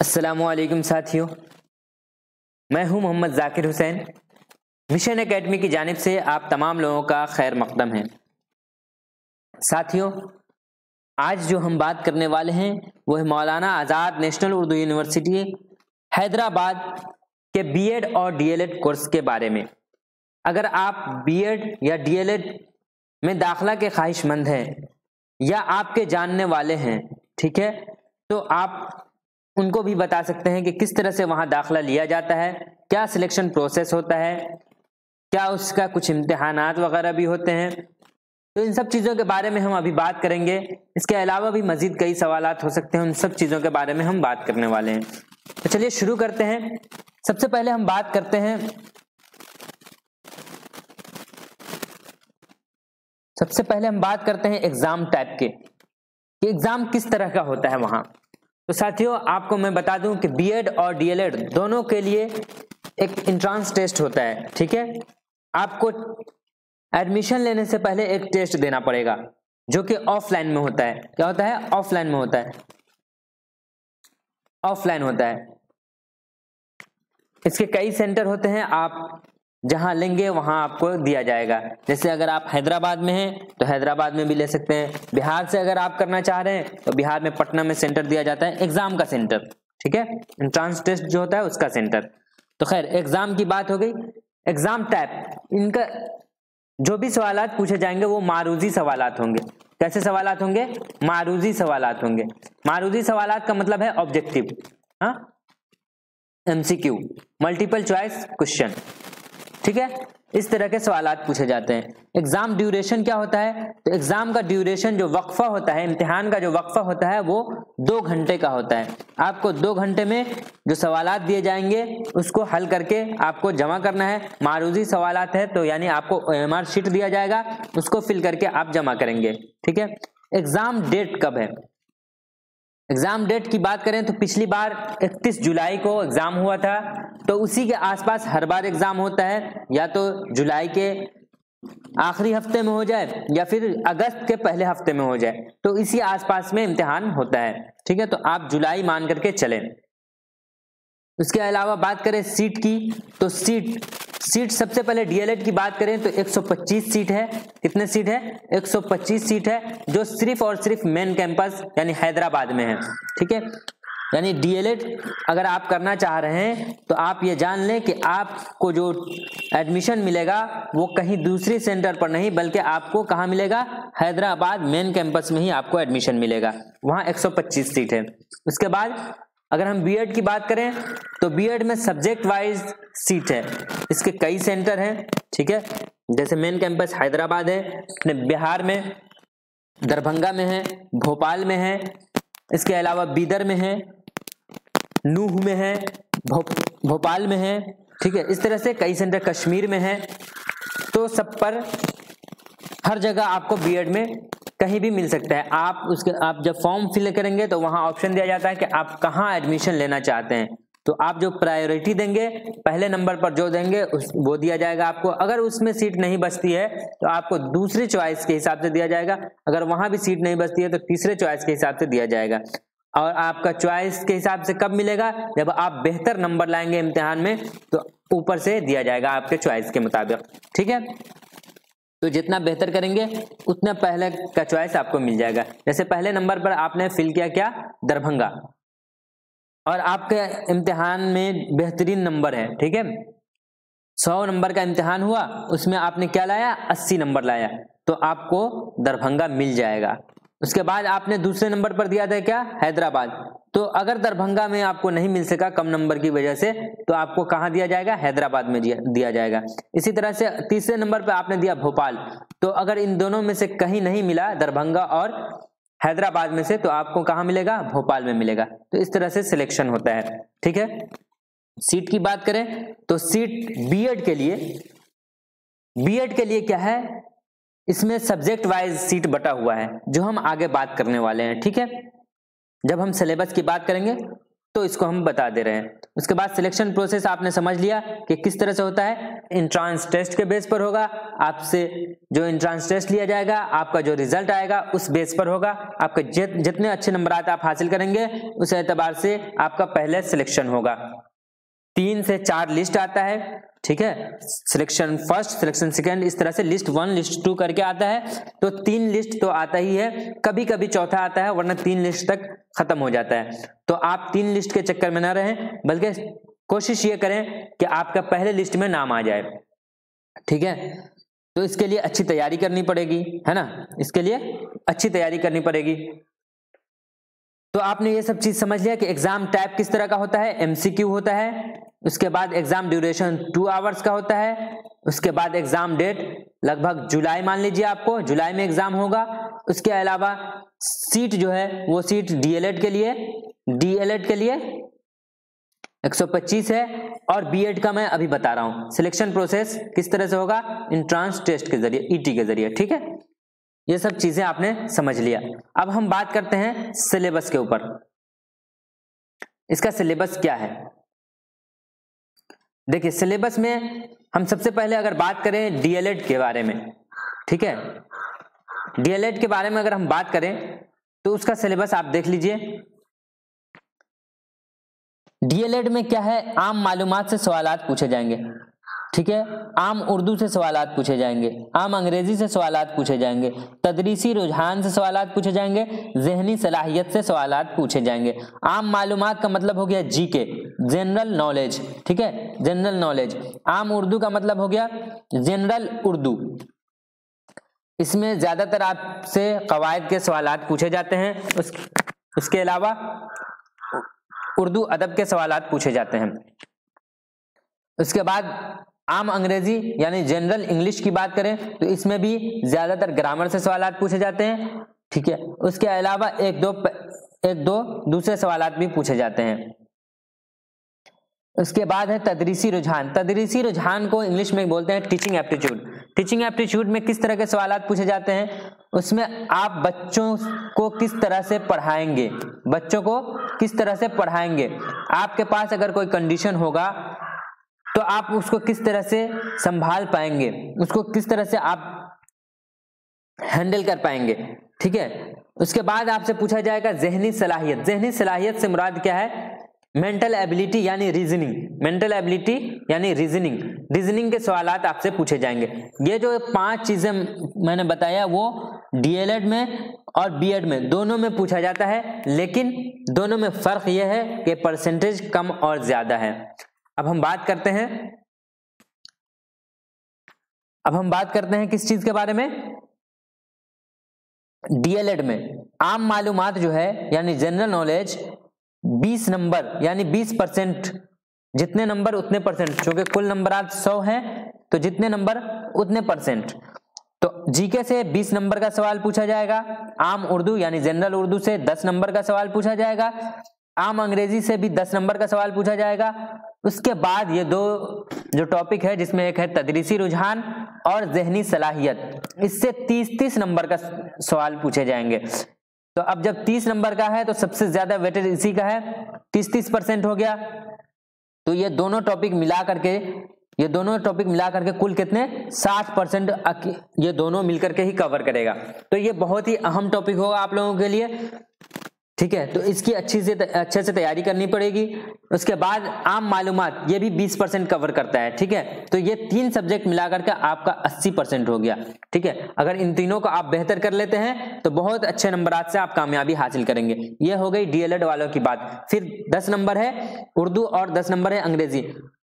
अस्सलामुअलैकुम साथियों, मैं हूं मोहम्मद जाकिर हुसैन। मिशन एकेडमी की जानिब से आप तमाम लोगों का खैर मकदम है। साथियों, आज जो हम बात करने वाले हैं वो है मौलाना आज़ाद नेशनल उर्दू यूनिवर्सिटी हैदराबाद के बीएड और डीएलएड कोर्स के बारे में। अगर आप बीएड या डीएलएड में दाखिला के ख्वाहिशमंद हैं या आपके जानने वाले हैं, ठीक है, तो आप उनको भी बता सकते हैं कि किस तरह से वहाँ दाखिला लिया जाता है, क्या सिलेक्शन प्रोसेस होता है, क्या उसका कुछ इम्तिहानात वगैरह भी होते हैं। तो इन सब चीज़ों के बारे में हम अभी बात करेंगे। इसके अलावा भी मज़ीद कई सवालात हो सकते हैं, उन सब चीज़ों के बारे में हम बात करने वाले हैं। तो चलिए शुरू करते हैं। सबसे पहले हम बात करते हैं एग्ज़ाम टाइप के, कि एग्ज़ाम किस तरह का होता है वहाँ। तो साथियों, आपको मैं बता दूं कि बीएड और डीएलएड दोनों के लिए एक एंट्रेंस टेस्ट होता है, ठीक है। आपको एडमिशन लेने से पहले एक टेस्ट देना पड़ेगा जो कि ऑफलाइन में होता है। क्या होता है? ऑफलाइन में होता है, ऑफलाइन होता है। इसके कई सेंटर होते हैं, आप जहां लेंगे वहां आपको दिया जाएगा। जैसे अगर आप हैदराबाद में हैं तो हैदराबाद में भी ले सकते हैं। बिहार से अगर आप करना चाह रहे हैं तो बिहार में पटना में सेंटर दिया जाता है, एग्जाम का सेंटर, ठीक है, एंट्रेंस टेस्ट जो होता है उसका सेंटर। तो खैर, एग्जाम की बात हो गई। एग्जाम टाइप, इनका जो भी सवालात पूछे जाएंगे वो मारूजी सवालात होंगे। कैसे सवालात होंगे? मारूजी सवालात होंगे। मारूजी सवालात का मतलब है ऑब्जेक्टिव, हाँ, एमसीक्यू, मल्टीपल चॉइस क्वेश्चन, ठीक है। इस तरह के सवालात पूछे जाते हैं। एग्जाम ड्यूरेशन क्या होता है? तो एग्जाम का ड्यूरेशन, जो वक्फा होता है, इम्तिहान का जो वक्फा होता है वो 2 घंटे का होता है। आपको 2 घंटे में जो सवालात दिए जाएंगे उसको हल करके आपको जमा करना है। मारूजी सवालात है तो यानी आपको OMR शीट दिया जाएगा, उसको फिल करके आप जमा करेंगे, ठीक है। एग्जाम डेट कब है? एग्जाम डेट की बात करें तो पिछली बार 31 जुलाई को एग्जाम हुआ था, तो उसी के आसपास हर बार एग्जाम होता है। या तो जुलाई के आखिरी हफ्ते में हो जाए या फिर अगस्त के पहले हफ्ते में हो जाए, तो इसी आसपास में इम्तिहान होता है, ठीक है। तो आप जुलाई मान करके चलें। उसके अलावा बात करें सीट की, तो सीट सबसे पहले डीएलएड की बात करें तो 125 सीट है। कितने सीट है? 125 सीट है, जो सिर्फ और सिर्फ मेन कैंपस यानी हैदराबाद में है, ठीक है। यानी डीएलएड अगर आप करना चाह रहे हैं तो आप ये जान लें कि आपको जो एडमिशन मिलेगा वो कहीं दूसरी सेंटर पर नहीं, बल्कि आपको कहाँ मिलेगा? हैदराबाद मेन कैंपस में ही आपको एडमिशन मिलेगा। वहाँ 125 सीट है। उसके बाद अगर हम बीएड की बात करें तो बीएड में सब्जेक्ट वाइज सीट है। इसके कई सेंटर हैं, ठीक है। जैसे मेन कैंपस हैदराबाद है, अपने बिहार में दरभंगा में है, भोपाल में है, इसके अलावा बीदर में है, नूह में है, भोपाल में है, ठीक है। इस तरह से कई सेंटर कश्मीर में है। तो सब पर हर जगह आपको बीएड में कहीं भी मिल सकता है। आप जब फॉर्म फिल करेंगे तो वहां ऑप्शन दिया जाता है कि आप कहाँ एडमिशन लेना चाहते हैं। तो आप जो प्रायोरिटी देंगे, पहले नंबर पर जो देंगे वो दिया जाएगा आपको। अगर उसमें सीट नहीं बचती है तो आपको दूसरी चॉइस के हिसाब से दिया जाएगा। अगर वहां भी सीट नहीं बचती है तो तीसरे चॉइस के हिसाब से दिया जाएगा। और आपका चॉइस के हिसाब से कब मिलेगा? जब आप बेहतर नंबर लाएंगे इम्तिहान में तो ऊपर से दिया जाएगा आपके चॉइस के मुताबिक, ठीक है। तो जितना बेहतर करेंगे उतना पहले का चॉइस आपको मिल जाएगा। जैसे पहले नंबर पर आपने फिल किया क्या? दरभंगा, और आपके इम्तिहान में बेहतरीन नंबर है, ठीक है। 100 नंबर का इम्तिहान हुआ, उसमें आपने क्या लाया? 80 नंबर लाया, तो आपको दरभंगा मिल जाएगा। उसके बाद आपने दूसरे नंबर पर दिया था क्या? हैदराबाद। तो अगर दरभंगा में आपको नहीं मिल सका कम नंबर की वजह से, तो आपको कहाँ दिया जाएगा? हैदराबाद में दिया जाएगा। इसी तरह से तीसरे नंबर पर आपने दिया भोपाल, तो अगर इन दोनों में से कहीं नहीं मिला, दरभंगा और हैदराबाद में से, तो आपको कहाँ मिलेगा? भोपाल में मिलेगा। तो इस तरह से सिलेक्शन होता है, ठीक है। सीट की बात करें तो सीट बीएड के लिए क्या है? इसमें सब्जेक्ट वाइज सीट बटा हुआ है, जो हम आगे बात करने वाले हैं, ठीक है। जब हम सिलेबस की बात करेंगे तो इसको हम बता दे रहे हैं। उसके बाद सिलेक्शन प्रोसेस आपने समझ लिया कि किस तरह से होता है। एंट्रेंस टेस्ट के बेस पर होगा, आपसे जो एंट्रेंस टेस्ट लिया जाएगा, आपका जो रिजल्ट आएगा उस बेस पर होगा। आपके जितने अच्छे नंबर आप हासिल करेंगे उस एतबार से आपका पहले सिलेक्शन होगा। 3 से 4 लिस्ट आता है, ठीक है, सिलेक्शन फर्स्ट, सिलेक्शन सेकंड, इस तरह से लिस्ट 1 लिस्ट 2 करके आता है। तो 3 लिस्ट तो आता ही है, कभी कभी चौथा आता है, वरना 3 लिस्ट तक खत्म हो जाता है। तो आप 3 लिस्ट के चक्कर में ना रहें, बल्कि कोशिश ये करें कि आपका पहले लिस्ट में नाम आ जाए, ठीक है। तो इसके लिए अच्छी तैयारी करनी पड़ेगी, है ना, इसके लिए अच्छी तैयारी करनी पड़ेगी। तो आपने ये सब चीज समझ लिया कि एग्जाम टाइप किस तरह का होता है, एमसीक्यू होता है। उसके बाद एग्जाम ड्यूरेशन 2 आवर्स का होता है। उसके बाद एग्जाम डेट लगभग जुलाई, मान लीजिए आपको जुलाई में एग्जाम होगा। उसके अलावा सीट जो है वो सीट डीएलएड के लिए 125 है, और बीएड का मैं अभी बता रहा हूं। सिलेक्शन प्रोसेस किस तरह से होगा, एंट्रेंस टेस्ट के जरिए, ईटी के जरिए, ठीक है। ये सब चीजें आपने समझ लिया। अब हम बात करते हैं सिलेबस के ऊपर। इसका सिलेबस क्या है, देखिए सिलेबस में हम सबसे पहले अगर बात करें डीएलएड के बारे में, ठीक है, डीएलएड के बारे में अगर हम बात करें तो उसका सिलेबस आप देख लीजिए। डीएलएड में क्या है, आम मालूमात से सवालात पूछे जाएंगे, ठीक है, आम उर्दू से सवालात पूछे जाएंगे, आम अंग्रेजी से सवालात पूछे जाएंगे, तदरीसी रुझान से सवालात पूछे जाएंगे, ज़हनी सलाहियत से सवालात पूछे जाएंगे। आम मालूमात का मतलब हो गया जीके, जनरल नॉलेज, ठीक है, जनरल नॉलेज। आम उर्दू का मतलब हो गया जनरल उर्दू। इसमें ज्यादातर आपसे कवायद के सवालात पूछे जाते हैं। उसके अलावा उर्दू अदब के सवालात पूछे जाते हैं। उसके बाद आम अंग्रेजी यानी जनरल इंग्लिश की बात करें तो इसमें भी ज्यादातर ग्रामर से सवालात पूछे जाते हैं, ठीक है। उसके अलावा एक दो दूसरे सवालात भी पूछे जाते हैं। उसके बाद है तदरीसी रुझान। तदरीसी रुझान को इंग्लिश में बोलते हैं टीचिंग एप्टीट्यूड। टीचिंग एप्टीट्यूड में किस तरह के सवालात पूछे जाते हैं, उसमें आप बच्चों को किस तरह से पढ़ाएंगे, बच्चों को किस तरह से पढ़ाएंगे। आपके पास अगर कोई कंडीशन होगा तो आप उसको किस तरह से संभाल पाएंगे, उसको किस तरह से आप हैंडल कर पाएंगे, ठीक है। उसके बाद आपसे पूछा जाएगा ज़हनी सलाहियत। ज़हनी सलाहियत से मुराद क्या है, मेंटल एबिलिटी यानी रीजनिंग, मेंटल एबिलिटी यानी रीजनिंग के सवालात आपसे पूछे जाएंगे। ये जो 5 चीजें मैंने बताया वो डीएलएड में और बीएड में दोनों में पूछा जाता है, लेकिन दोनों में फर्क यह है कि परसेंटेज कम और ज्यादा है। अब हम बात करते हैं किस चीज के बारे में, डीएलएड में आम मालूमात जो है यानी जनरल नॉलेज 20 नंबर यानी 20%, जितने नंबर उतने परसेंट, क्योंकि कुल नंबर आज 100 हैं तो जितने नंबर उतने परसेंट। तो जीके से 20 नंबर का सवाल पूछा जाएगा, आम उर्दू यानी जनरल उर्दू से 10 नंबर का सवाल पूछा जाएगा, आम अंग्रेजी से भी 10 नंबर का सवाल पूछा जाएगा। उसके बाद ये 2 जो टॉपिक है जिसमें एक है तदरीसी रुझान और ज़हनी सलाहियत, इससे 30 नंबर का सवाल पूछे जाएंगे। तो अब जब 30 नंबर का है तो सबसे ज्यादा वेटेज इसी का है, 30% हो गया। तो ये दोनों टॉपिक मिला करके कुल कितने 60% ये दोनों मिलकर के ही कवर करेगा। तो ये बहुत ही अहम टॉपिक होगा आप लोगों के लिए, ठीक है। तो इसकी अच्छे से तैयारी करनी पड़ेगी। उसके बाद आम मालूमात ये भी 20% कवर करता है, ठीक है। तो ये 3 सब्जेक्ट मिलाकर के आपका 80% हो गया, ठीक है। अगर इन तीनों को आप बेहतर कर लेते हैं तो बहुत अच्छे नंबरात से आप कामयाबी हासिल करेंगे। ये हो गई डीएलएड वालों की बात। फिर 10 नंबर है उर्दू और 10 नंबर है अंग्रेजी।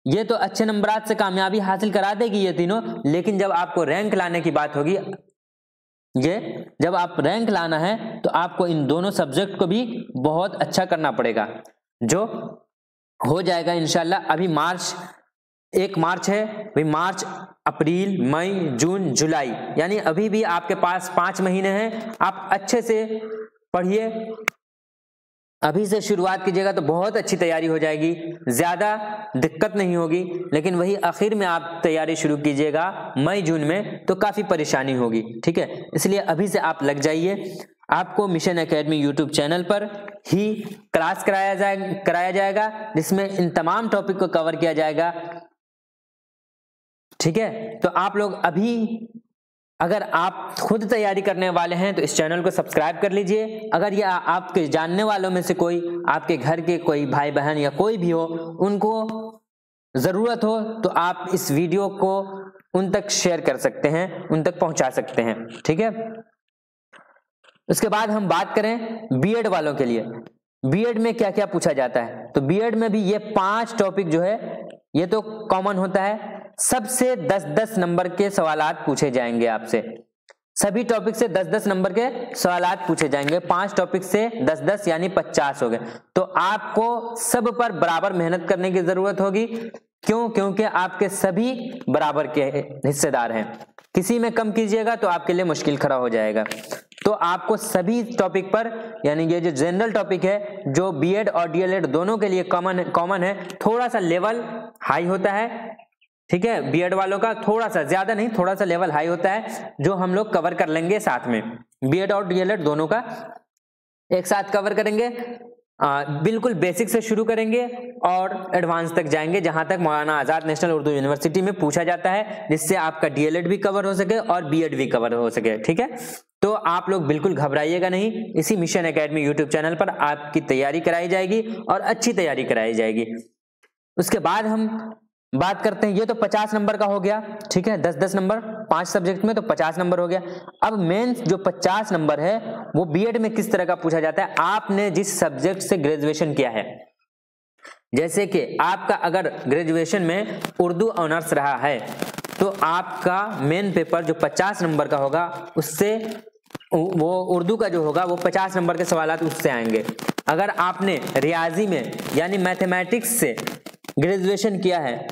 ये तो अच्छे नंबरात से कामयाबी हासिल करा देगी ये तीनों, लेकिन जब आपको रैंक लाने की बात होगी, जब आप रैंक लाना है तो आपको इन दोनों सब्जेक्ट को भी बहुत अच्छा करना पड़ेगा, जो हो जाएगा इंशाल्लाह। अभी 1 मार्च है, भाई मार्च, अप्रैल, मई, जून, जुलाई, यानी अभी भी आपके पास 5 महीने हैं। आप अच्छे से पढ़िए, अभी से शुरुआत कीजिएगा तो बहुत अच्छी तैयारी हो जाएगी, ज्यादा दिक्कत नहीं होगी। लेकिन वही आखिर में आप तैयारी शुरू कीजिएगा मई जून में तो काफी परेशानी होगी, ठीक है। इसलिए अभी से आप लग जाइए। आपको मिशन एकेडमी यूट्यूब चैनल पर ही क्लास कराया जाएगा, जिसमें इन तमाम टॉपिक को कवर किया जाएगा। ठीक है, तो आप लोग अभी अगर आप खुद तैयारी करने वाले हैं तो इस चैनल को सब्सक्राइब कर लीजिए। अगर ये आपके जानने वालों में से कोई, आपके घर के कोई भाई बहन या कोई भी हो, उनको जरूरत हो तो आप इस वीडियो को उन तक शेयर कर सकते हैं, उन तक पहुंचा सकते हैं। ठीक है, उसके बाद हम बात करें बीएड वालों के लिए। बीएड में क्या क्या पूछा जाता है, तो बीएड में भी ये 5 टॉपिक जो है ये तो कॉमन होता है। सबसे 10-10 नंबर के सवालात पूछे जाएंगे आपसे, सभी टॉपिक से 10-10 नंबर के सवालात पूछे जाएंगे। 5 टॉपिक से 10-10 यानी 50 हो गए। तो आपको सब पर बराबर मेहनत करने की जरूरत होगी। क्यों? क्योंकि आपके सभी बराबर के हिस्सेदार हैं, किसी में कम कीजिएगा तो आपके लिए मुश्किल खड़ा हो जाएगा। तो आपको सभी टॉपिक पर, यानी ये जो जनरल टॉपिक है, जो बीएड और डीएलएड दोनों के लिए कॉमन है, थोड़ा सा लेवल हाई होता है। ठीक है, बीएड वालों का थोड़ा सा, ज्यादा नहीं, थोड़ा सा लेवल हाई होता है, जो हम लोग कवर कर लेंगे साथ में। बीएड और डीएलएड दोनों का एक साथ कवर करेंगे। बिल्कुल बेसिक से शुरू करेंगे और एडवांस तक जाएंगे, जहां तक मौलाना आजाद नेशनल उर्दू यूनिवर्सिटी में पूछा जाता है, जिससे आपका डीएलएड भी कवर हो सके और बीएड भी कवर हो सके। ठीक है, तो आप लोग बिल्कुल घबराइएगा नहीं। इसी मिशन एकेडमी यूट्यूब चैनल पर आपकी तैयारी कराई जाएगी और अच्छी तैयारी कराई जाएगी। उसके बाद हम बात करते हैं, ये तो 50 नंबर का हो गया। ठीक है, 10-10 नंबर 5 सब्जेक्ट में, तो 50 नंबर हो गया। अब मेंस जो 50 नंबर है वो बीएड में किस तरह का पूछा जाता है, आपने जिस सब्जेक्ट से ग्रेजुएशन किया है। जैसे कि आपका अगर ग्रेजुएशन में उर्दू ऑनर्स रहा है तो आपका मेन पेपर जो 50 नंबर का होगा, उससे वो उर्दू का जो होगा वो 50 नंबर के सवालात उससे आएंगे। अगर आपने रियाजी में यानी मैथमेटिक्स से ग्रेजुएशन किया है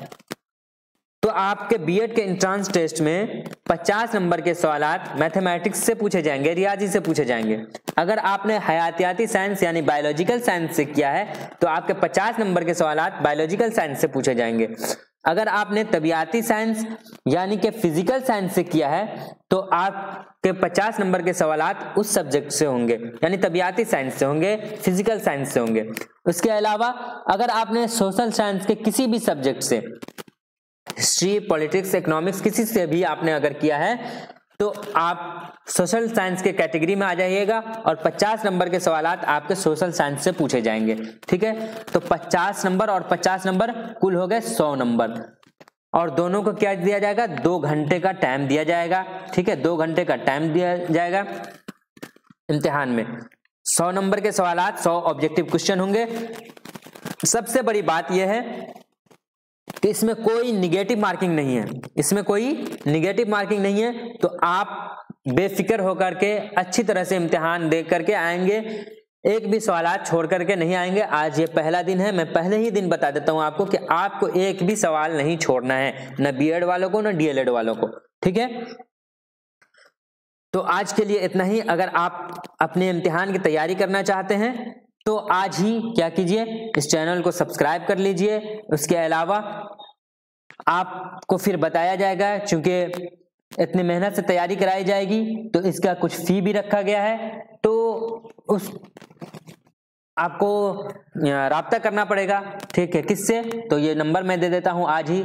तो आपके बीएड के एंट्रेंस टेस्ट में 50 नंबर के सवालात मैथमेटिक्स से पूछे जाएंगे, रियाजी से पूछे जाएंगे। अगर आपने हयातियाती साइंस यानी बायोलॉजिकल साइंस से किया है तो आपके 50 नंबर के सवालात बायोलॉजिकल साइंस से पूछे जाएंगे। अगर आपने तबियाती साइंस यानी कि फिजिकल साइंस से किया है तो आपके 50 नंबर के सवालात उस सब्जेक्ट से होंगे, यानी तबियाती साइंस से होंगे, फिजिकल साइंस से होंगे। उसके अलावा अगर आपने सोशल साइंस के किसी भी सब्जेक्ट से, हिस्ट्री, पॉलिटिक्स, इकोनॉमिक्स, किसी से भी आपने अगर किया है तो आप सोशल साइंस के कैटेगरी में आ जाइएगा और 50 नंबर के सवालात आपके सोशल साइंस से पूछे जाएंगे। ठीक है, तो 50 नंबर और 50 नंबर कुल हो गए 100 नंबर, और दोनों को क्या दिया जाएगा, 2 घंटे का टाइम दिया जाएगा। ठीक है, 2 घंटे का टाइम दिया जाएगा इम्तिहान में। 100 नंबर के सवालात, 100 ऑब्जेक्टिव क्वेश्चन होंगे। सबसे बड़ी बात यह है कि इसमें कोई निगेटिव मार्किंग नहीं है, इसमें कोई निगेटिव मार्किंग नहीं है। तो आप बेफिक्र होकर के अच्छी तरह से इम्तिहान दे करके आएंगे, एक भी सवालात छोड़ करके नहीं आएंगे। आज ये पहला दिन है, मैं पहले ही दिन बता देता हूं आपको कि आपको एक भी सवाल नहीं छोड़ना है, न बीएड वालों को न डीएलएड वालों को। ठीक है, तो आज के लिए इतना ही। अगर आप अपने इम्तिहान की तैयारी करना चाहते हैं तो आज ही क्या कीजिए, इस चैनल को सब्सक्राइब कर लीजिए। उसके अलावा आपको फिर बताया जाएगा, क्योंकि इतनी मेहनत से तैयारी कराई जाएगी तो इसका कुछ फी भी रखा गया है, तो उस आपको राब्ता करना पड़ेगा। ठीक है, किससे, तो ये नंबर मैं दे देता हूं आज ही,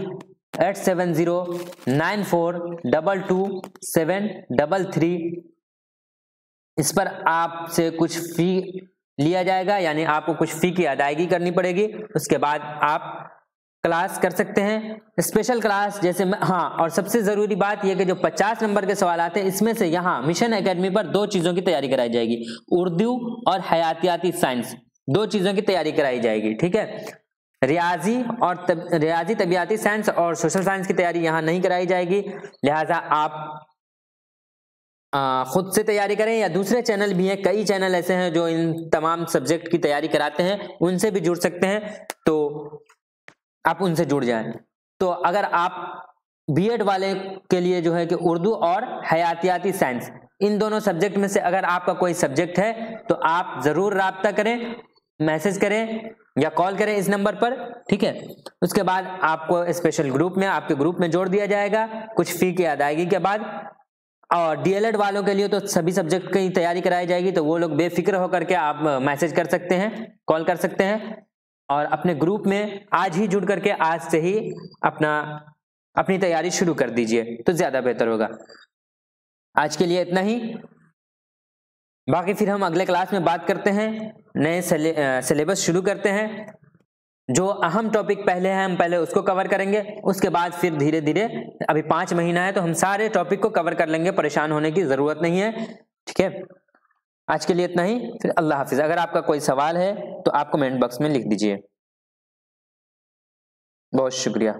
8709422733। इस पर आपसे कुछ फी लिया जाएगा, यानी आपको कुछ फी की अदायगी करनी पड़ेगी। उसके बाद आप क्लास कर सकते हैं, स्पेशल क्लास जैसे हाँ। और सबसे जरूरी बात यह कि जो 50 नंबर के सवाल आते हैं, इसमें से यहाँ मिशन एकेडमी पर 2 चीजों की तैयारी कराई जाएगी, उर्दू और हयातियाती साइंस, 2 चीजों की तैयारी कराई जाएगी। ठीक है, रियाजी तबियाती साइंस और सोशल साइंस की तैयारी यहाँ नहीं कराई जाएगी। लिहाजा आप खुद से तैयारी करें, या दूसरे चैनल भी हैं, कई चैनल ऐसे हैं जो इन तमाम सब्जेक्ट की तैयारी कराते हैं, उनसे भी जुड़ सकते हैं, तो आप उनसे जुड़ जाएं। तो अगर आप बीएड वाले के लिए जो है कि उर्दू और हयातियाती साइंस, इन दोनों सब्जेक्ट में से अगर आपका कोई सब्जेक्ट है तो आप जरूर राब्ता करें, मैसेज करें या कॉल करें इस नंबर पर। ठीक है, उसके बाद आपको स्पेशल ग्रुप में, आपके ग्रुप में जोड़ दिया जाएगा। कुछ फी की अदायगी के बाद और डीएलएड वालों के लिए तो सभी सब्जेक्ट की तैयारी कराई जाएगी, तो वो लोग बेफिक्र होकर के आप मैसेज कर सकते हैं, कॉल कर सकते हैं, और अपने ग्रुप में आज ही जुड़ करके आज से ही अपनी तैयारी शुरू कर दीजिए तो ज्यादा बेहतर होगा। आज के लिए इतना ही, बाकी फिर हम अगले क्लास में बात करते हैं, नए सिलेबस शुरू करते हैं। जो अहम टॉपिक पहले है हम पहले उसको कवर करेंगे, उसके बाद फिर धीरे धीरे, अभी 5 महीना है तो हम सारे टॉपिक को कवर कर लेंगे, परेशान होने की जरूरत नहीं है। ठीक है, आज के लिए इतना ही, फिर अल्लाह हाफिज। अगर आपका कोई सवाल है तो आप कमेंट बॉक्स में लिख दीजिए। बहुत शुक्रिया।